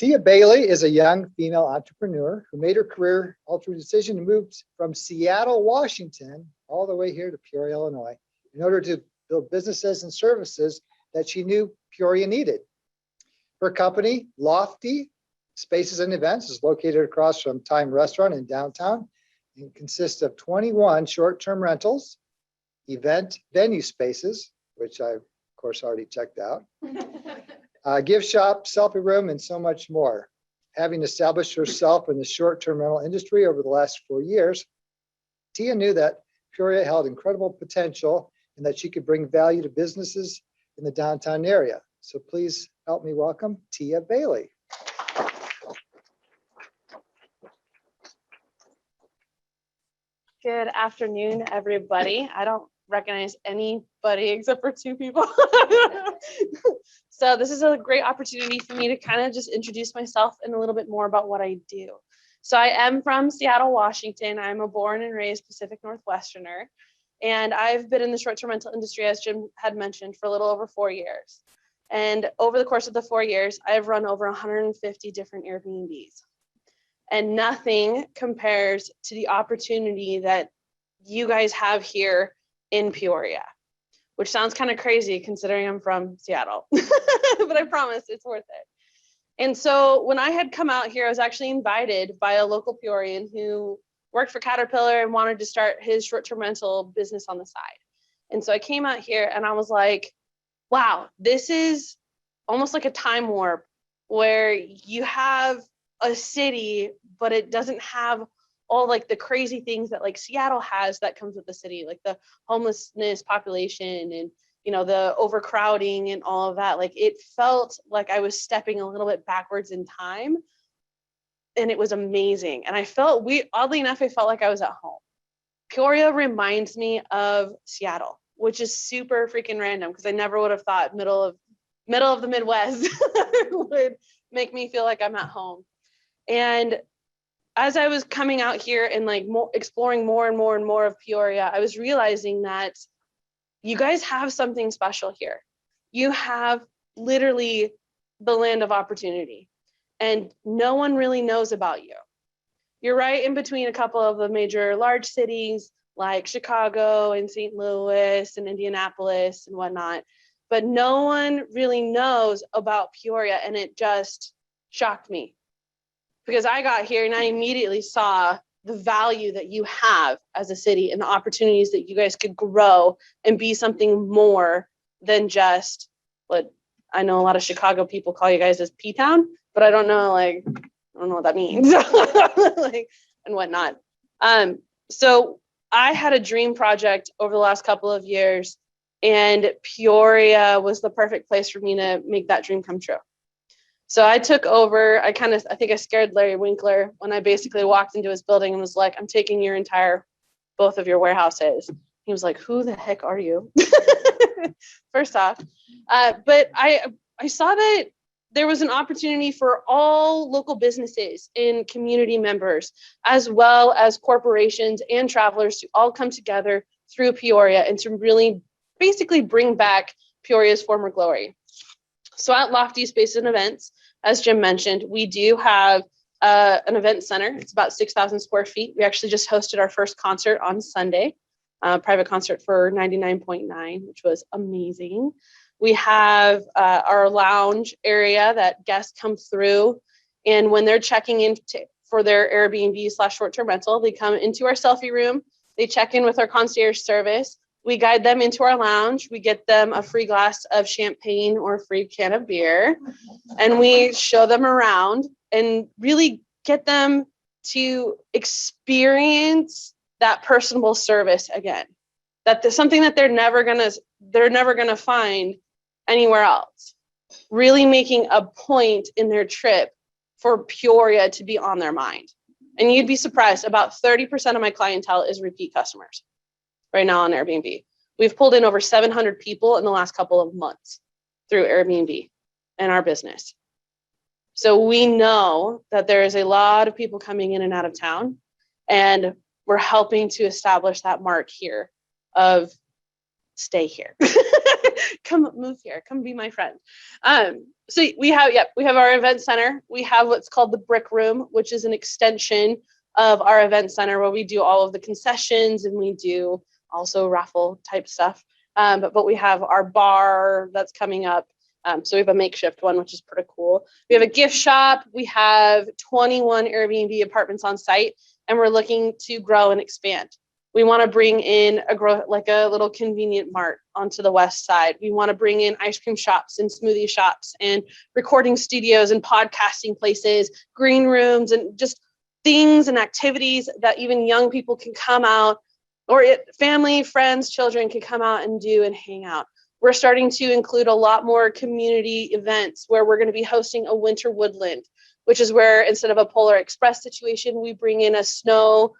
Tia Bailey is a young female entrepreneur who made her career altering decision and moved from Seattle, Washington, all the way here to Peoria, Illinois, in order to build businesses and services that she knew Peoria needed. Her company, Loftie Spaces and Events, is located across from Time Restaurant in downtown and consists of 21 short-term rentals, event venue spaces, which I, of course, already checked out, gift shop, selfie room, and so much more. Having established herself in the short-term rental industry over the last 4 years, Tia knew that Peoria held incredible potential and that she could bring value to businesses in the downtown area. So please help me welcome Tia Bailey. Good afternoon, everybody. I don't recognize anybody except for 2 people. So this is a great opportunity for me to kind of just introduce myself and a little bit more about what I do. So I am from Seattle, Washington. I'm a born and raised Pacific Northwesterner, and I've been in the short-term rental industry, as Jim had mentioned, for a little over 4 years. And over the course of the 4 years, I've run over 150 different Airbnbs. And nothing compares to the opportunity that you guys have here in Peoria, which sounds kind of crazy considering I'm from Seattle, but I promise it's worth it. And so when I had come out here, I was actually invited by a local Peorian who worked for Caterpillar and wanted to start his short-term rental business on the side. And so I came out here and I was like, wow, this is almost like a time warp where you have a city, but it doesn't have all like the crazy things that like Seattle has that comes with the city, like the homelessness population and, you know, the overcrowding and all of that. Like it felt like I was stepping a little bit backwards in time, and it was amazing. And I felt, oddly enough, I felt like I was at home. Peoria reminds me of Seattle, which is super freaking random because I never would have thought middle of the Midwest would make me feel like I'm at home. And as I was coming out here and like exploring more and more and more of Peoria, I was realizing that you guys have something special here. You have literally the land of opportunity, and no one really knows about you. You're right in between a couple of the major large cities like Chicago and St. Louis and Indianapolis and whatnot, but no one really knows about Peoria, and it just shocked me. Because I got here and I immediately saw the value that you have as a city and the opportunities that you guys could grow and be something more than just what I know a lot of Chicago people call you guys as P-Town, but I don't know what that means like, and whatnot. So I had a dream project over the last couple of years, and Peoria was the perfect place for me to make that dream come true. So I took over, I think I scared Larry Winkler when I basically walked into his building and was like, I'm taking both of your warehouses. He was like, who the heck are you? First off, but I saw that there was an opportunity for all local businesses and community members, as well as corporations and travelers to all come together through Peoria and to really basically bring back Peoria's former glory. So at Loftie Spaces and Events, as Jim mentioned, we do have an event center. It's about 6,000 square feet. We actually just hosted our first concert on Sunday, private concert for 99.9, which was amazing. We have our lounge area that guests come through, and when they're checking in for their Airbnb/short-term rental, they come into our selfie room. They check in with our concierge service. We guide them into our lounge. We get them a free glass of champagne or a free can of beer, and we show them around and really get them to experience that personable service again. That's something that they're never gonna find anywhere else. Really making a point in their trip for Peoria to be on their mind. And you'd be surprised, about 30% of my clientele is repeat customers right now on Airbnb. We've pulled in over 700 people in the last couple of months through Airbnb and our business. So we know that there is a lot of people coming in and out of town, and we're helping to establish that mark here of stay here. Come move here, come be my friend. So we have our event center. We have what's called the Brick Room, which is an extension of our event center where we do all of the concessions and we do also raffle type stuff. But we have our bar that's coming up. So we have a makeshift one, which is pretty cool. We have a gift shop. We have 21 Airbnb apartments on site, and we're looking to grow and expand. We want to bring in a little convenient mart onto the west side. We want to bring in ice cream shops and smoothie shops and recording studios and podcasting places, green rooms, and just things and activities that even young people can come out, or family, friends, children can come out and do and hang out. We're starting to include a lot more community events where we're going to be hosting a winter woodland, which is where instead of a Polar Express situation, we bring in a snow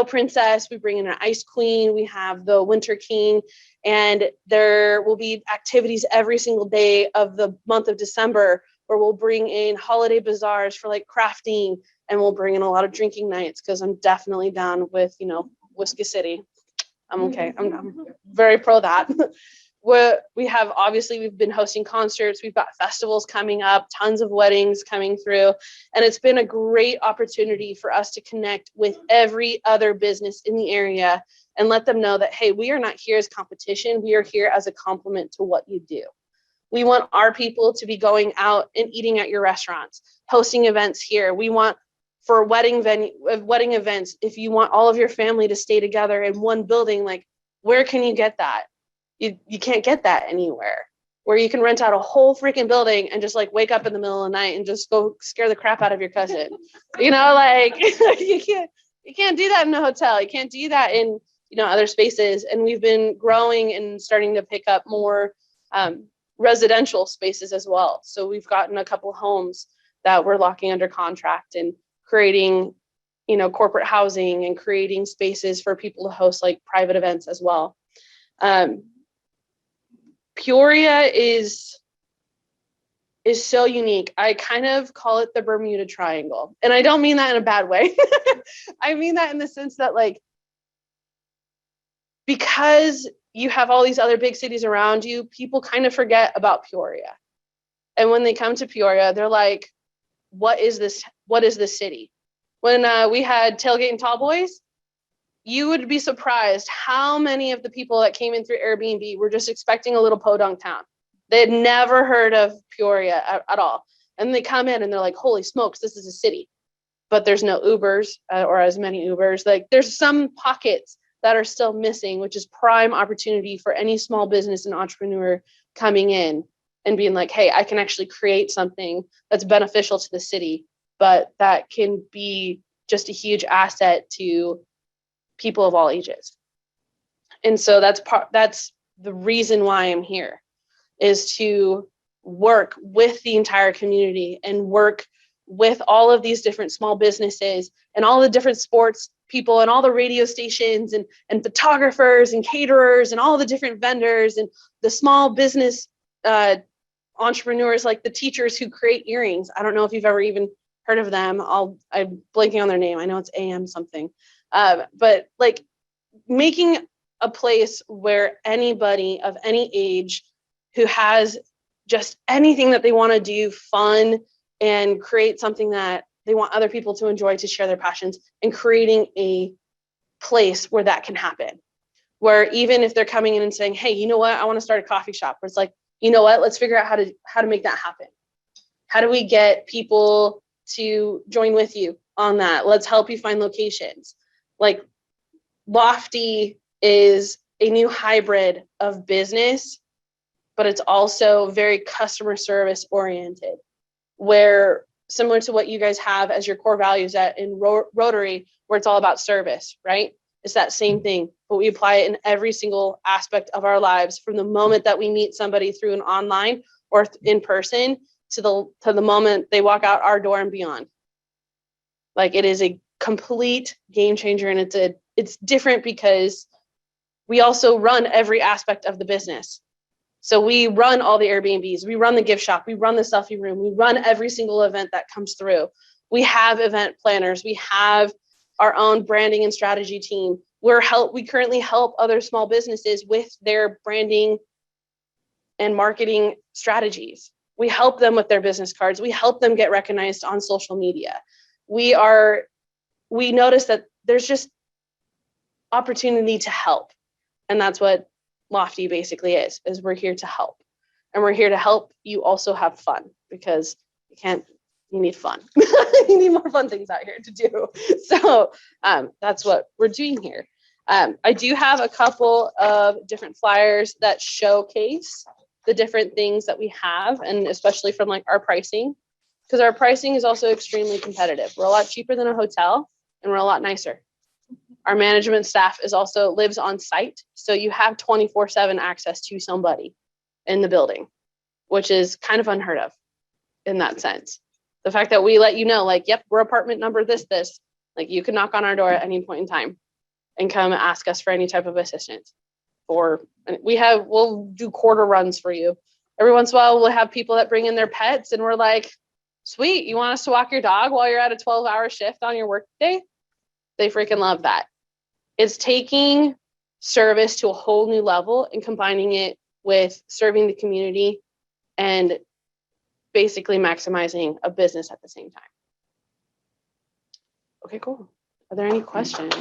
princess, we bring in an ice queen, we have the winter king, and there will be activities every single day of the month of December where we'll bring in holiday bazaars for like crafting, and we'll bring in a lot of drinking nights because I'm definitely down with, Whiskey City. I'm okay. I'm very pro that. We've been hosting concerts. We've got festivals coming up, tons of weddings coming through. And it's been a great opportunity for us to connect with every other business in the area and let them know that, hey, we are not here as competition. We are here as a complement to what you do. We want our people to be going out and eating at your restaurants, hosting events here. We want for wedding events, if you want all of your family to stay together in one building, like where can you get that? You can't get that anywhere, where you can rent out a whole freaking building and just like wake up in the middle of the night and just go scare the crap out of your cousin. You can't do that in a hotel. You can't do that in, other spaces. And we've been growing and starting to pick up more residential spaces as well. So we've gotten a couple homes that we're locking under contract and creating, corporate housing and creating spaces for people to host like private events as well. Peoria is so unique. I kind of call it the Bermuda Triangle. And I don't mean that in a bad way. I mean that in the sense that because you have all these other big cities around you, people kind of forget about Peoria. And when they come to Peoria, they're like, what is this? What is this city? When we had Tailgate and Tall Boys, you would be surprised how many of the people that came in through Airbnb were just expecting a little podunk town. They had never heard of Peoria at all. And they come in and they're like, holy smokes, this is a city. But there's no Ubers or as many Ubers. Like there's some pockets that are still missing, which is prime opportunity for any small business and entrepreneur coming in and being like, hey, I can actually create something that's beneficial to the city, but that can be just a huge asset to people of all ages. And so that's the reason why I'm here, is to work with the entire community and work with all of these different small businesses and all the different sports people and all the radio stations and photographers and caterers and all the different vendors and the small business entrepreneurs, like the teachers who create earrings. I don't know if you've ever even heard of them. I'm blanking on their name. I know it's AM something. But like making a place where anybody of any age who has just anything that they want to do fun and create something that they want other people to enjoy, to share their passions, and creating a place where that can happen. Where even if they're coming in and saying, hey, you know what, I want to start a coffee shop, where it's like, you know what, let's figure out how to make that happen. How do we get people to join with you on that? Let's help you find locations. Like Loftie is a new hybrid of business, but it's also very customer service oriented, where similar to what you guys have as your core values in Rotary, where it's all about service, right? It's that same thing, but we apply it in every single aspect of our lives, from the moment that we meet somebody through an online or in person to the moment they walk out our door and beyond. Like, it is a complete game changer, and it's different because we also run every aspect of the business. So we run all the Airbnbs, we run the gift shop, we run the selfie room, we run every single event that comes through. We have event planners, we have our own branding and strategy team. We currently help other small businesses with their branding and marketing strategies. We help them with their business cards. We help them get recognized on social media. We notice that there's just opportunity to help. And that's what Loftie basically is we're here to help. And we're here to help you also have fun, because you need fun. You need more fun things out here to do. So that's what we're doing here. I do have a couple of different flyers that showcase the different things that we have, and especially from like our pricing, because our pricing is also extremely competitive. We're a lot cheaper than a hotel, and we're a lot nicer. Our management staff lives on site, so you have 24/7 access to somebody in the building, which is kind of unheard of in that sense. The fact that we let you know, like, yep, we're apartment number this, like you can knock on our door at any point in time and come ask us for any type of assistance. Or we'll do quarter runs for you. Every once in a while, we'll have people that bring in their pets, and we're like, sweet, you want us to walk your dog while you're at a 12-hour shift on your work day? They freaking love that. It's taking service to a whole new level and combining it with serving the community and basically maximizing a business at the same time. Okay, cool. Are there any questions?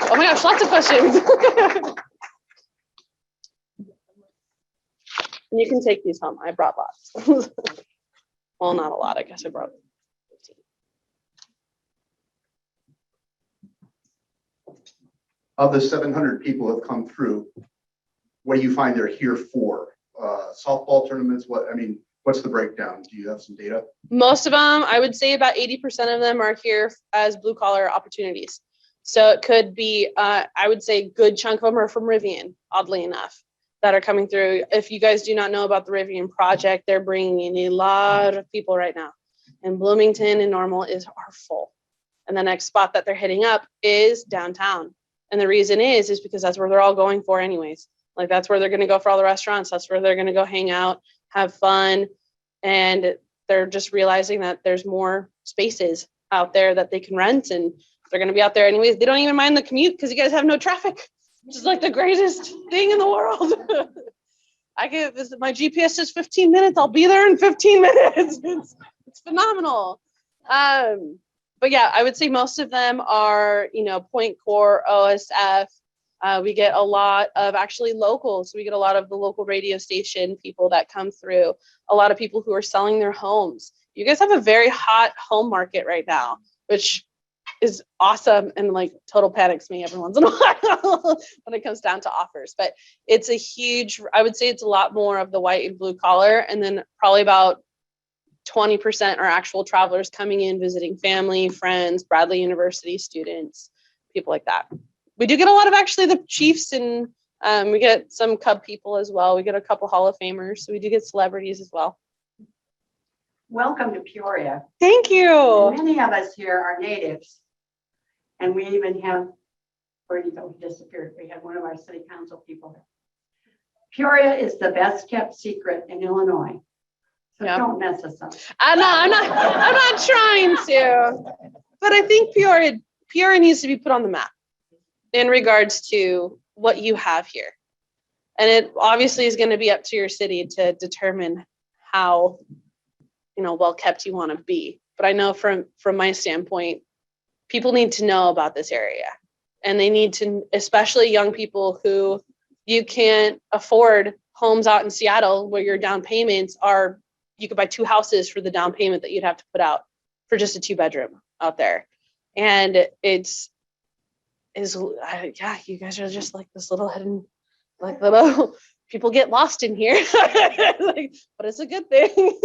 Oh my gosh, lots of questions. You can take these home. I brought lots. Well, not a lot. I guess I brought 15. Of the 700 people who have come through, what do you find they're here for? Softball tournaments? What's the breakdown? Do you have some data? Most of them, I would say about 80% of them are here as blue collar opportunities. So it could be, I would say a good chunk of them are from Rivian, oddly enough, that are coming through. If you guys do not know about the Rivian project, they're bringing in a lot of people right now. And Bloomington and Normal are full. And the next spot that they're hitting up is downtown. And the reason is because that's where they're all going for anyways. Like that's where they're going to go for all the restaurants. That's where they're going to go hang out, have fun. And they're just realizing that there's more spaces out there that they can rent, and they're going to be out there anyways. They don't even mind the commute because you guys have no traffic, which is like the greatest thing in the world. I can visit, my GPS says 15 minutes. I'll be there in 15 minutes. It's phenomenal. But yeah, I would say most of them are, Point Core, OSF. We get a lot of actually locals. We get a lot of the local radio station people that come through, a lot of people who are selling their homes. You guys have a very hot home market right now, which is awesome, and like total panics me every once in a while when it comes down to offers. But it's I would say it's a lot more of the white and blue collar, and then probably about 20% are actual travelers coming in, visiting family, friends, Bradley University students, people like that. We do get a lot of actually the Chiefs, and we get some Cub people as well. We get a couple Hall of Famers, so we do get celebrities as well. Welcome to Peoria. Thank you. Many of us here are natives, and we even have, where did he go? He disappeared. We had one of our city council people here. Peoria is the best kept secret in Illinois, so don't mess us up. I'm not trying to, but I think Peoria needs to be put on the map in regards to what you have here. And it obviously is going to be up to your city to determine how, well kept you want to be. But I know from my standpoint, people need to know about this area, and they need to, especially young people who you can't afford homes out in Seattle where your down payments are, you could buy 2 houses for the down payment that you'd have to put out for just a 2-bedroom out there. And you guys are just like this little hidden, like little people get lost in here. But it's a good thing.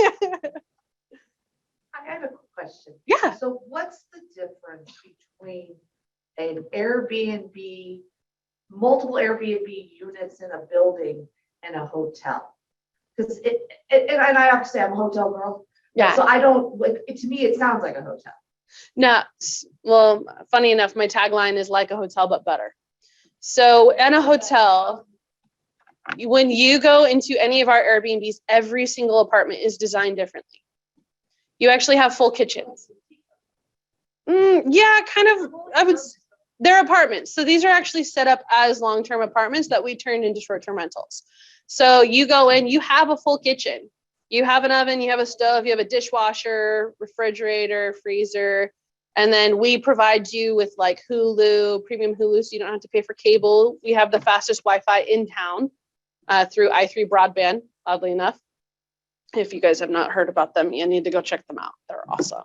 I have a question. Yeah. So what's the difference between an Airbnb, multiple Airbnb units in a building and a hotel? Because and I obviously I'm a hotel girl. Yeah. So I don't like it, to me it sounds like a hotel. No, well, funny enough, my tagline is like a hotel, but better. So in a hotel, when you go into any of our Airbnbs, every single apartment is designed differently. You actually have full kitchens. Yeah, kind of. They're apartments. So these are actually set up as long-term apartments that we turned into short-term rentals. So you go in, you have a full kitchen. You have an oven, you have a stove, you have a dishwasher, refrigerator, freezer. And then we provide you with like Hulu, premium Hulu, so you don't have to pay for cable. We have the fastest Wi-Fi in town through i3 broadband, oddly enough. If you guys have not heard about them, you need to go check them out. They're awesome.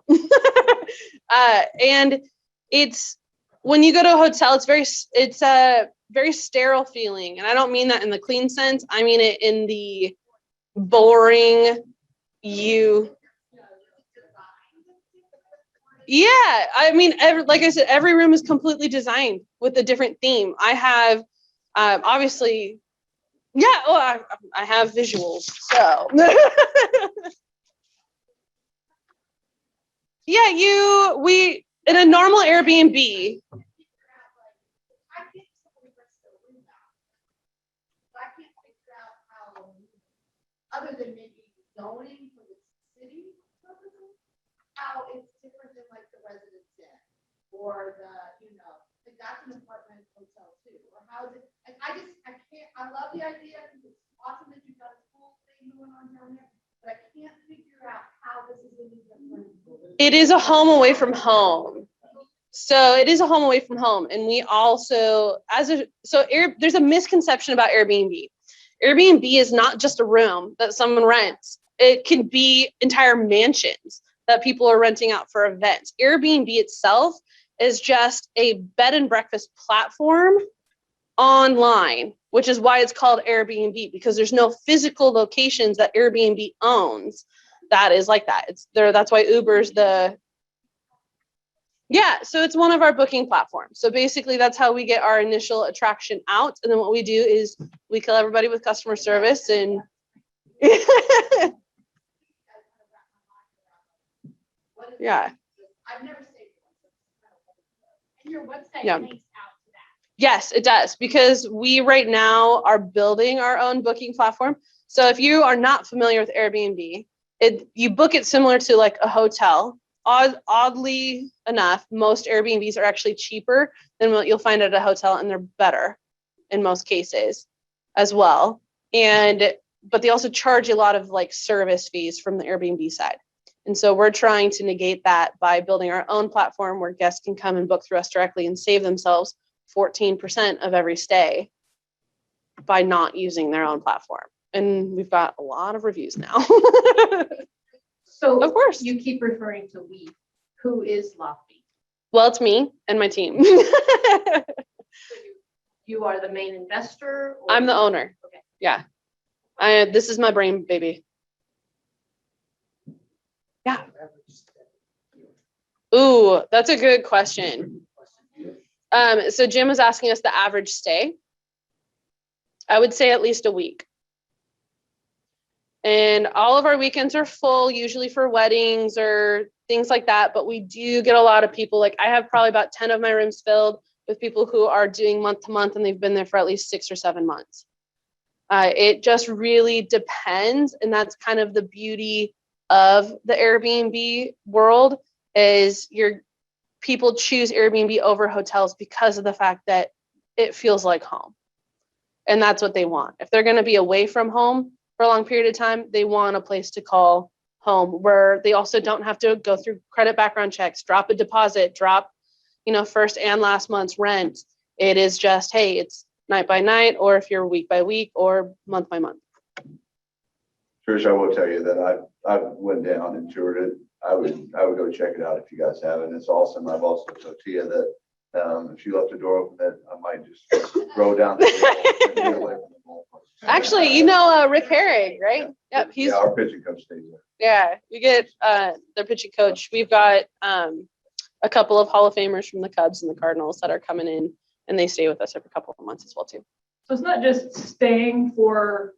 And it's, when you go to a hotel, it's a very sterile feeling. And I don't mean that in the clean sense. I mean it in the boring, yeah, I mean, like I said, every room is completely designed with a different theme. I have, obviously, yeah, well, I have visuals, so. Yeah, in a normal Airbnb, Other than maybe zoning for the city purposes, how it's different than like the Residence Inn or like that's an apartment hotel too, or how is it, like, I love the idea, I think it's awesome that you've got a cool thing going on down there, but I can't figure out how this is any different. it is a home away from home. So it is a home away from home. And we also, there's a misconception about Airbnb. Airbnb is not just a room that someone rents. It can be entire mansions that people are renting out for events. Airbnb itself is just a bed and breakfast platform online, which is why it's called Airbnb, because there's no physical locations that Airbnb owns that is like that. It's there. That's why Uber's so it's one of our booking platforms. So basically that's how we get our initial attraction out. And then what we do is we kill everybody with customer service and yeah. I've never stayed one. And your website Yeah. links out to that. Yes, it does, because we right now are building our own booking platform. So if you are not familiar with Airbnb, you book it similar to like a hotel. Oddly enough, most Airbnbs are actually cheaper than what you'll find at a hotel, and they're better in most cases as well. But they also charge a lot of like service fees from the Airbnb side. And so we're trying to negate that by building our own platform where guests can come and book through us directly and save themselves 14% of every stay by not using their own platform. And we've got a lot of reviews now. So Of course. you keep referring to we. Who is Loftie? Well, it's me and my team. You are the main investor? Or I'm the owner. Okay. Yeah. This is my brain baby. Yeah. Ooh, that's a good question. So Jim was asking us the average stay. I would say at least a week. And all of our weekends are full, usually for weddings or things like that. But we do get a lot of people. Like I have probably about 10 of my rooms filled with people who are doing month to month, and they've been there for at least 6 or 7 months. It just really depends. And that's kind of the beauty of the Airbnb world is people choose Airbnb over hotels because of the fact that it feels like home. And that's what they want. If they're going to be away from home for a long period of time, they want a place to call home where they also don't have to go through credit background checks, drop a deposit, drop, first and last month's rent. It is just, hey, it's night by night, or if you're week by week or month by month. Trish, I will tell you that I went down and toured it. I would go check it out if you guys haven't. It's awesome. I've also told Tia that if she left the door open, that I might just roll down the table and get away from the ball. Actually, Rick Herring, right? Yep, he's our pitching coach stays there. yeah. We get their pitching coach. We've got a couple of Hall of Famers from the Cubs and the Cardinals that are coming in, and they stay with us every couple of months as well too. So it's not just staying for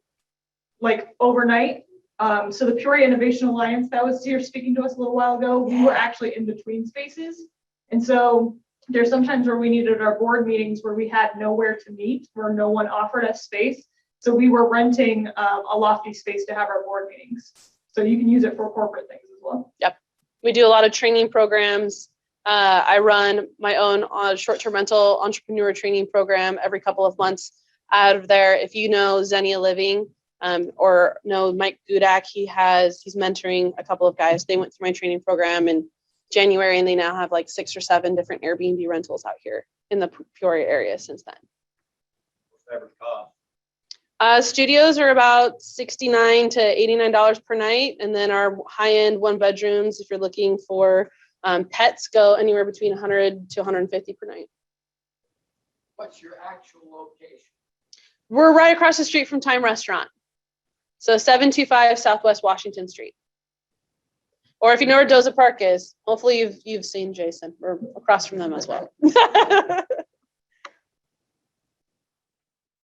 like overnight. So the Peoria Innovation Alliance that was here speaking to us a little while ago, we were actually in between spaces. And so there's sometimes where we needed our board meetings where we had nowhere to meet, where no one offered us space. So we were renting a lofty space to have our board meetings. So you can use it for corporate things as well. Yep. We do a lot of training programs. I run my own short-term rental entrepreneur training program every couple of months out of there. If you know Xenia Living, or know Mike Gudak, he's mentoring a couple of guys. They went through my training program in January, and they now have like 6 or 7 different Airbnb rentals out here in the Peoria area since then. Studios are about $69 to $89 per night, and then our high-end 1-bedrooms, if you're looking for pets, go anywhere between $100 to $150 per night. What's your actual location? We're right across the street from Time Restaurant. So 725 Southwest Washington Street. Or if you know where Doza Park is, hopefully you've seen Jason. We're across from them as well.